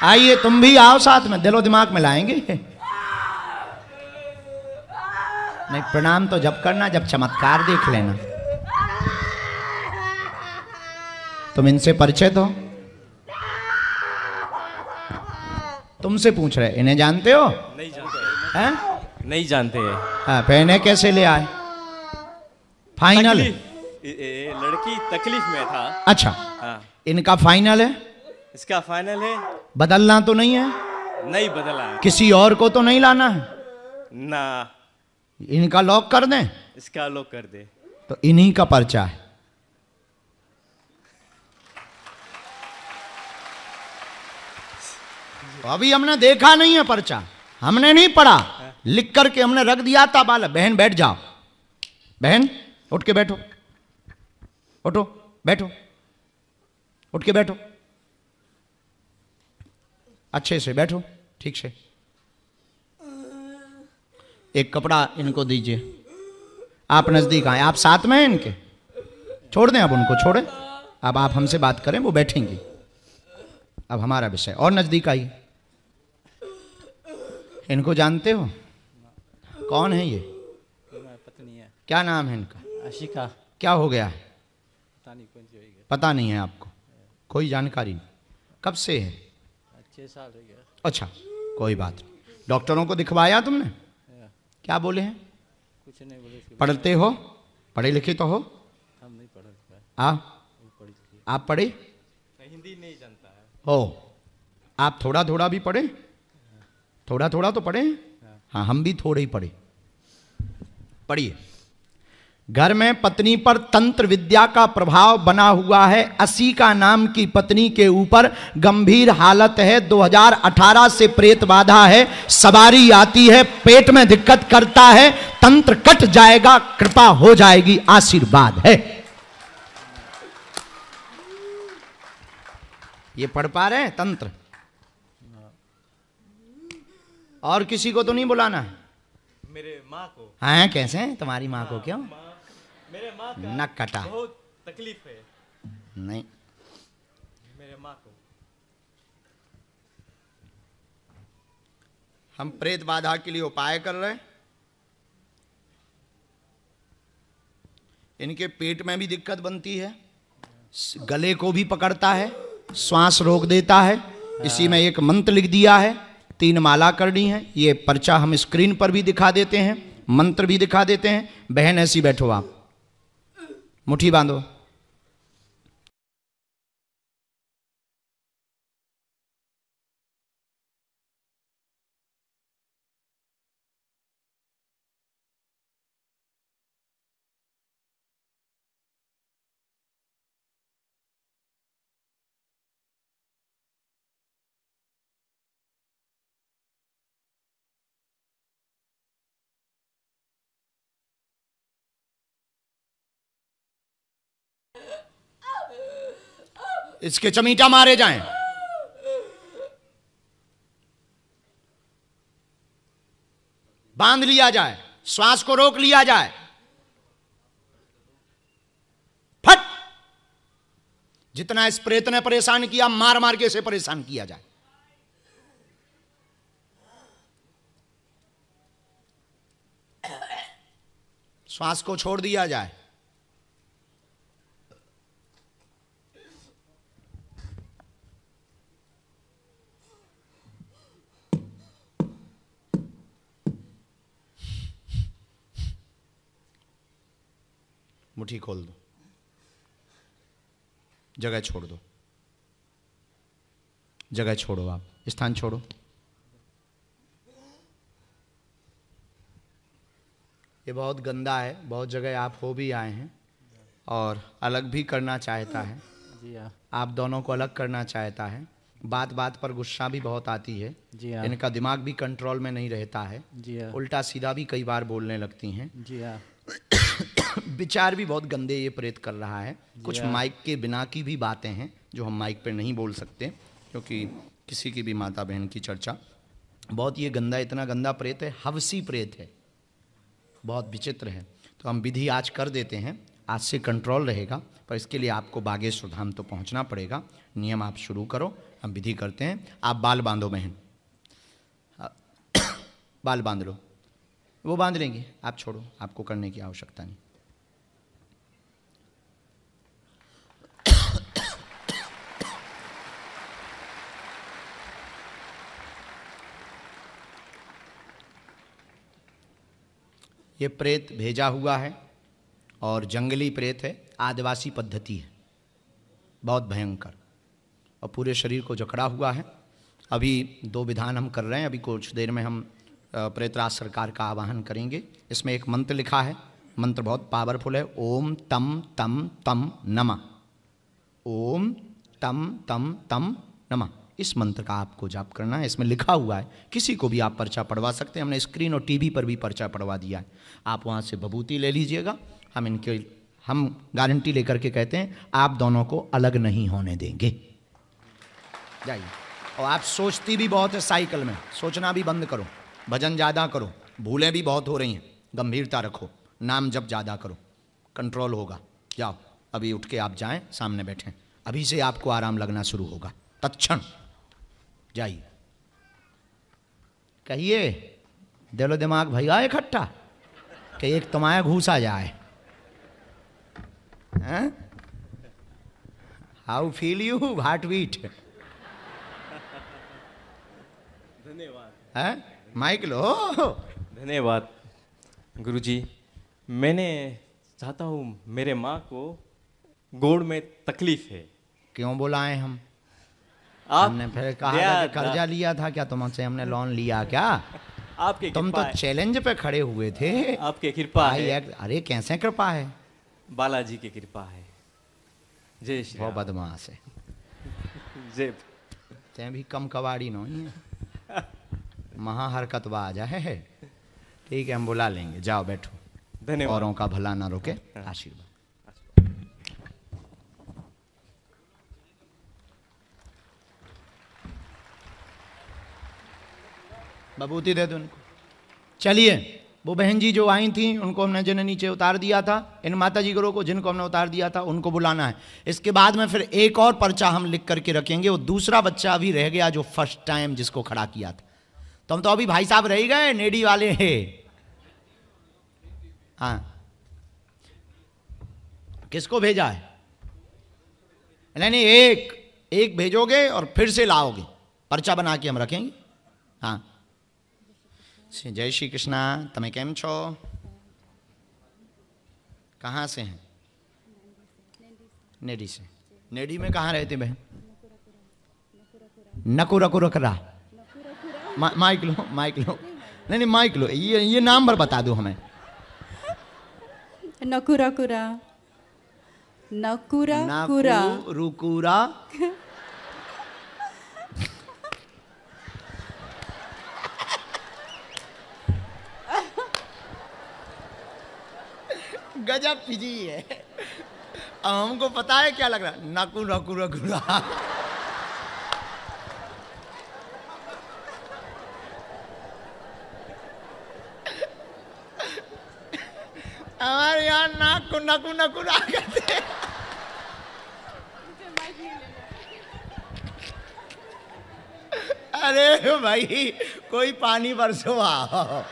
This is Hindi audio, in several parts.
आइए तुम भी आओ साथ में, दिलो दिमाग में लाएंगे। नहीं, प्रणाम तो जब करना जब चमत्कार देख लेना। तुम इनसे परिचित हो? तुमसे पूछ रहे, इन्हें जानते हो? नहीं जानते हैं? नहीं जानते हैं। हाँ, पहने कैसे ले आए? फाइनल? लड़की तकलीफ में था। अच्छा हाँ। इनका फाइनल है? इसका फाइनल है। बदलना तो नहीं है? नहीं बदला है। किसी और को तो नहीं लाना है ना। इनका लॉक कर दें? इसका लॉक कर दे। तो इन्हीं का पर्चा है। अभी हमने देखा नहीं है पर्चा, हमने नहीं पढ़ा, लिख करके हमने रख दिया था। बाला बहन बैठ जाओ, बहन उठ के बैठो, उठो बैठो, उठ के बैठो, अच्छे से बैठो, ठीक से। एक कपड़ा इनको दीजिए। आप नजदीक आए, आप साथ में हैं इनके, छोड़ दें, अब उनको छोड़ें, अब आप हमसे बात करें, वो बैठेंगी। अब हमारा विषय, और नजदीक आइए। इनको जानते हो? कौन है ये? पत्नी है। क्या नाम है इनका? आशिका। क्या हो गया है? पता नहीं, कौन सी होगी। पता नहीं है आपको? कोई जानकारी नहीं? कब से है? 6 साल हो गया। अच्छा कोई बात नहीं। डॉक्टरों को दिखवाया तुमने? क्या बोले हैं? कुछ नहीं बोले। पढ़ते हो? पढ़े लिखे तो हो? हम नहीं पढ़े। आप पढ़े? हिंदी नहीं जानता है। हो आप थोड़ा थोड़ा भी पढ़े? थोड़ा थोड़ा तो पढ़े? हाँ हम भी थोड़े ही पढ़े। पढ़िए। घर में पत्नी पर तंत्र विद्या का प्रभाव बना हुआ है। 80 का नाम की पत्नी के ऊपर गंभीर हालत है। 2018 से प्रेत बाधा है, सवारी आती है, पेट में दिक्कत करता है, तंत्र कट जाएगा, कृपा हो जाएगी, आशीर्वाद है। ये पढ़ पा रहे हैं तंत्र? और किसी को तो नहीं बुलाना है? मेरे माँ को। हाँ कैसे हैं तुम्हारी माँ को? क्यों? मेरे माँ का नक कटा बहुत तकलीफ है। नहीं, मेरे माँ को हम प्रेत बाधा के लिए उपाय कर रहे हैं। इनके पेट में भी दिक्कत बनती है, गले को भी पकड़ता है, श्वास रोक देता है। इसी में एक मंत्र लिख दिया है, 3 माला करनी है। ये पर्चा हम स्क्रीन पर भी दिखा देते हैं, मंत्र भी दिखा देते हैं। बहन ऐसी बैठो, आप मुट्ठी बांधो। इसके चमीटा मारे जाएं। बांध लिया जाए, श्वास को रोक लिया जाए। फट! जितना इस प्रेत ने परेशान किया, मार मार के इसे परेशान किया जाए। श्वास को छोड़ दिया जाए। मुट्ठी खोल दो, जगह छोड़ दो, जगह छोड़ो, आप स्थान छोड़ो। ये बहुत गंदा है, बहुत जगह आप हो भी आए हैं और अलग भी करना चाहता है। जी हाँ। आप दोनों को अलग करना चाहता है। बात बात पर गुस्सा भी बहुत आती है। जी हाँ। इनका दिमाग भी कंट्रोल में नहीं रहता है। जी हाँ। उल्टा सीधा भी कई बार बोलने लगती हैं। जी हाँ। विचार भी बहुत गंदे ये प्रेत कर रहा है। कुछ हाँ। माइक के बिना की भी बातें हैं जो हम माइक पे नहीं बोल सकते, क्योंकि किसी की भी माता बहन की चर्चा। बहुत ये गंदा, इतना गंदा प्रेत है, हवसी प्रेत है, बहुत विचित्र है। तो हम विधि आज कर देते हैं। आज से कंट्रोल रहेगा, पर इसके लिए आपको बागेश्वर धाम तो पहुंचना पड़ेगा। नियम आप शुरू करो, हम विधि करते हैं। आप बाल बांधो बहन, बाल बांध लो, वो बांध लेंगे, आप छोड़ो, आपको करने की आवश्यकता नहीं। ये प्रेत भेजा हुआ है और जंगली प्रेत है, आदिवासी पद्धति है, बहुत भयंकर, और पूरे शरीर को जकड़ा हुआ है। अभी 2 विधान हम कर रहे हैं, अभी कुछ देर में हम प्रेतराज सरकार का आवाहन करेंगे। इसमें एक मंत्र लिखा है, मंत्र बहुत पावरफुल है। ओम तम तम तम नमः, ओम तम तम तम नमः। इस मंत्र का आपको जाप करना है। इसमें लिखा हुआ है, किसी को भी आप पर्चा पढ़वा सकते हैं। हमने स्क्रीन और टीवी पर भी पर्चा पढ़वा दिया है। आप वहाँ से विभूति ले लीजिएगा। हम गारंटी लेकर के कहते हैं आप दोनों को अलग नहीं होने देंगे। जाइए। और आप सोचती भी बहुत है साइकिल में, सोचना भी बंद करो, भजन ज़्यादा करो, भूलें भी बहुत हो रही हैं, गंभीरता रखो, नाम जप ज़्यादा करो, कंट्रोल होगा। जाओ, अभी उठ के आप जाएं, सामने बैठें, अभी से आपको आराम लगना शुरू होगा, तत्क्षण जाइए। कहिए दिलो दिमाग भैया इकट्ठा कि एक तुम्हारा घूसा जाए। How feel you, heart beat. धन्यवाद। माइक लो। धन्यवाद गुरुजी। मैंने चाहता हूँ, मेरे माँ को गोड़ में तकलीफ है। क्यों बुलाएं हम? आप हमने फिर कहा था कि कर्जा लिया था क्या तुमसे? हमने लोन लिया क्या? आपके तुम तो चैलेंज पे खड़े हुए थे। आपके कृपा है। अरे कैसे कृपा है? बालाजी की कृपा है। जय श्री वो राम। बदमाश है। जय। ते भी कम कबाड़ी नहीं है, महा हरकतबाज है। ठीक है, हम बुला लेंगे, जाओ बैठो। धन्यवाद। औरों का भला ना रोके, आशीर्वाद। बबूती दे दो उनको। चलिए, वो बहन जी जो आई थी उनको हमने जिन्हें नीचे उतार दिया था, इन माता जी गुरु को जिनको हमने उतार दिया था उनको बुलाना है। इसके बाद में फिर एक और पर्चा हम लिख करके रखेंगे। वो दूसरा बच्चा अभी रह गया जो फर्स्ट टाइम जिसको खड़ा किया था। तुम तो अभी भाई साहब रह गए, नेडी वाले हैं। हाँ, किसको भेजा है? नहीं, एक भेजोगे और फिर से लाओगे, पर्चा बना के हम रखेंगे। हाँ, जय श्री कृष्णा। तमें केम छो? कहाँ से हैं? नेडी से। नेडी में कहाँ रहते बहन? नकुरकुरकरा। माइक लो, माइक लो। नहीं, माइक लो, ये नाम पर बता दो हमें। नकुरकुरा। नकुरकुरा। रुकुरा। गजब पिजी है। अब हमको पता है क्या लग रहा है, नकु नकु रकुरा। हमारे यहाँ नाक को नकु नकुरा कहते। अरे भाई, कोई पानी बरसो आओ।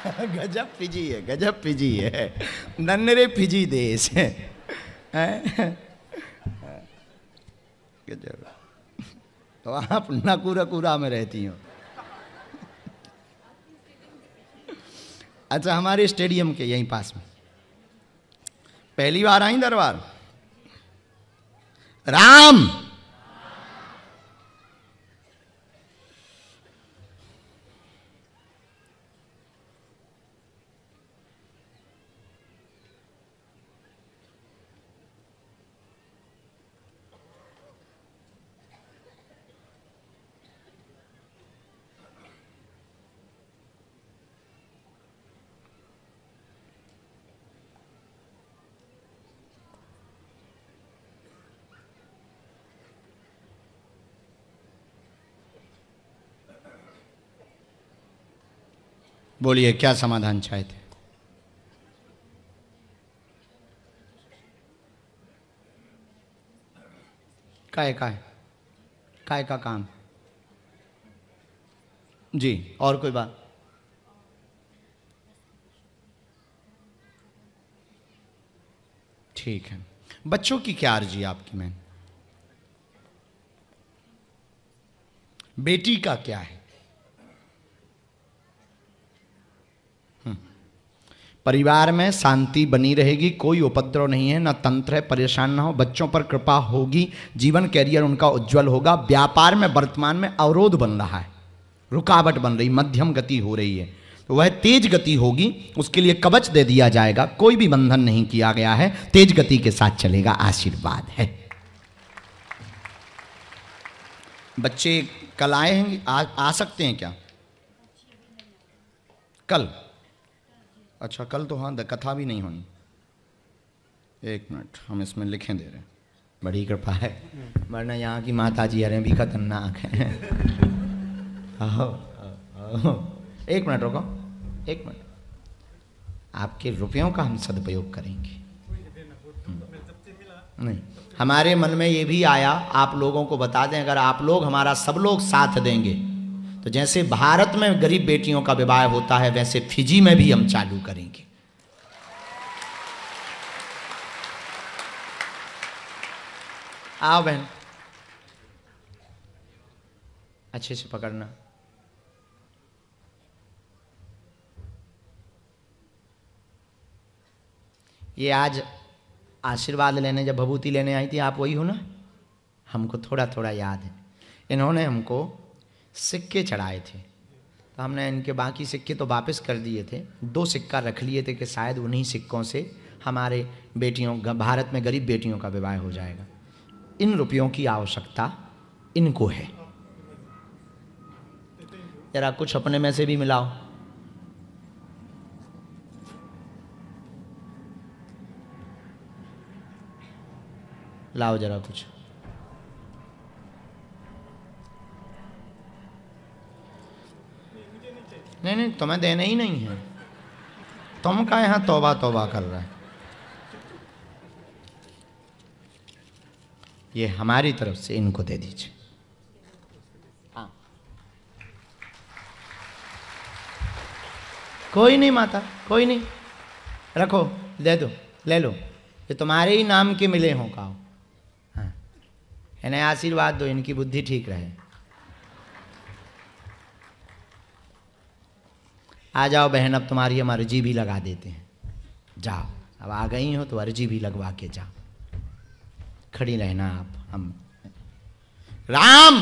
गजब फिजी है, गजब फिजी है, नन्नरे फिजी देश है। गजब। तो आप नकुरकुरा में रहती हो। अच्छा, हमारे स्टेडियम के यहीं पास में पहली बार आई दरबार राम। बोलिए, क्या समाधान चाहते? काय का काम जी। और कोई बात? ठीक है। बच्चों की क्या अर्जी है आपकी? मैं बेटी का क्या है? परिवार में शांति बनी रहेगी, कोई उपद्रव नहीं है, ना तंत्र है, परेशान ना हो, बच्चों पर कृपा होगी, जीवन कैरियर उनका उज्जवल होगा। व्यापार में वर्तमान में अवरोध बन रहा है, रुकावट बन रही, मध्यम गति हो रही है, तो वह तेज गति होगी, उसके लिए कवच दे दिया जाएगा। कोई भी बंधन नहीं किया गया है, तेज गति के साथ चलेगा, आशीर्वाद है। बच्चे कल आए हैं, आ सकते हैं क्या? कल? अच्छा, कल तो हाँ कथा भी नहीं होनी। एक मिनट, हम इसमें लिखें दे रहे हैं, बड़ी कृपा है, वरना यहाँ की माता जी अरे भी खतरनाक है। एक मिनट रुको, एक मिनट, आपके रुपयों का हम सदुपयोग करेंगे। नहीं, हमारे मन में ये भी आया, आप लोगों को बता दें, अगर आप लोग हमारा सब लोग साथ देंगे तो जैसे भारत में गरीब बेटियों का विवाह होता है, वैसे फिजी में भी हम चालू करेंगे। आओ बहन, अच्छे से पकड़ना। ये आज आशीर्वाद लेने जब भभूति लेने आई थी, आप वही हो ना? हमको थोड़ा थोड़ा याद है। इन्होंने हमको सिक्के चढ़ाए थे, तो हमने इनके बाकी सिक्के तो वापस कर दिए थे, 2 सिक्का रख लिए थे कि शायद उन्हीं सिक्कों से हमारे बेटियों, भारत में गरीब बेटियों का विवाह हो जाएगा। इन रुपयों की आवश्यकता इनको है। जरा कुछ अपने में से भी मिलाओ। लाओ जरा कुछ। नहीं, तुम्हें देने ही नहीं है, तुम का यहां तौबा तौबा कर रहा है। ये हमारी तरफ से इनको दे दीजिए। हाँ, कोई नहीं माता, कोई नहीं, रखो, दे दो, ले लो, ये तुम्हारे ही नाम के मिले हों का। हाँ, इन्हें आशीर्वाद दो, इनकी बुद्धि ठीक रहे। आ जाओ बहन, अब तुम्हारी हम अर्जी भी लगा देते हैं। जाओ, अब आ गई हो तो अर्जी भी लगवा के जाओ। खड़ी रहना आप। हम राम,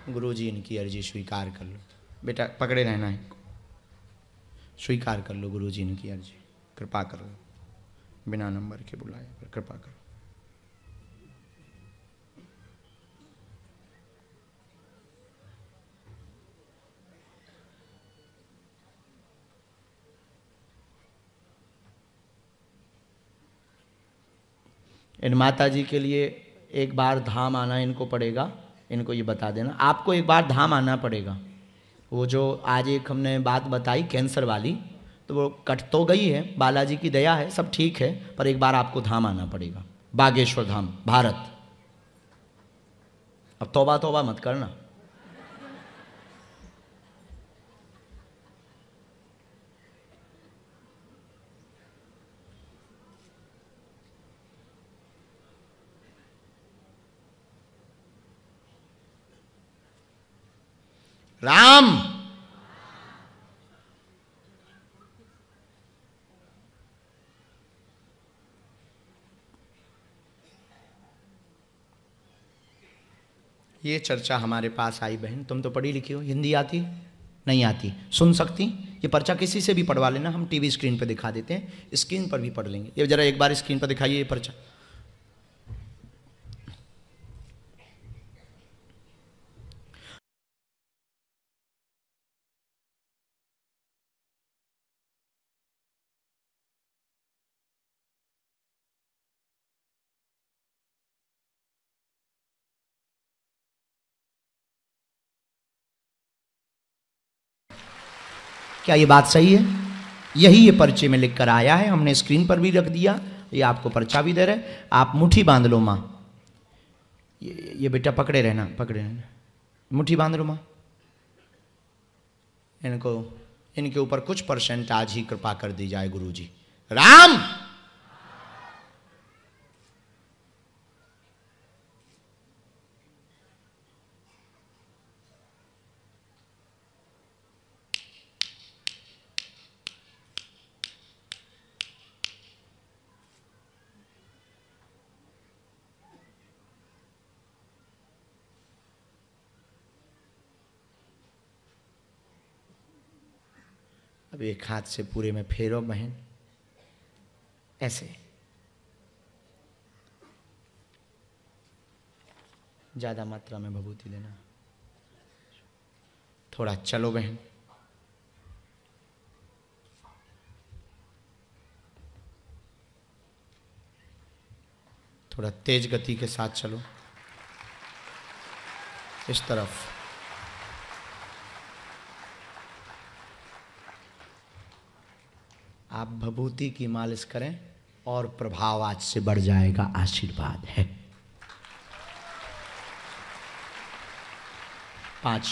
गुरुजी इनकी अर्जी स्वीकार कर लो। बेटा पकड़े रहना है, स्वीकार कर लो गुरुजी इनकी अर्जी, कृपा करो, बिना नंबर के बुलाए पर कृपा करो। इन माता जी के लिए एक बार धाम आना इनको पड़ेगा, इनको ये बता देना, आपको एक बार धाम आना पड़ेगा। वो जो आज एक हमने बात बताई कैंसर वाली, तो वो कट तो गई है, बालाजी की दया है, सब ठीक है, पर एक बार आपको धाम आना पड़ेगा, बागेश्वर धाम, भारत। अब तौबा तौबा मत करना। राम, ये चर्चा हमारे पास आई। बहन तुम तो पढ़ी लिखी हो, हिंदी आती? नहीं आती, सुन सकती? ये पर्चा किसी से भी पढ़वा लेना, हम टीवी स्क्रीन पर दिखा देते हैं, स्क्रीन पर भी पढ़ लेंगे। ये जरा एक बार स्क्रीन पर दिखाइए ये पर्चा। क्या ये बात सही है? यही ये पर्चे में लिख कर आया है, हमने स्क्रीन पर भी रख दिया, ये आपको पर्चा भी दे रहे। आप मुट्ठी बांध लो माँ, ये बेटा पकड़े रहना, पकड़े रहना, मुट्ठी बांध लो माँ। इनको, इनके ऊपर कुछ % आज ही कृपा कर दी जाए गुरु जी। राम अब एक हाथ से पूरे में फेरो बहन, ऐसे ज्यादा मात्रा में भभूति लेना। थोड़ा चलो बहन, थोड़ा तेज गति के साथ चलो इस तरफ। आप भभूति की मालिश करें और प्रभाव आज से बढ़ जाएगा, आशीर्वाद है। 5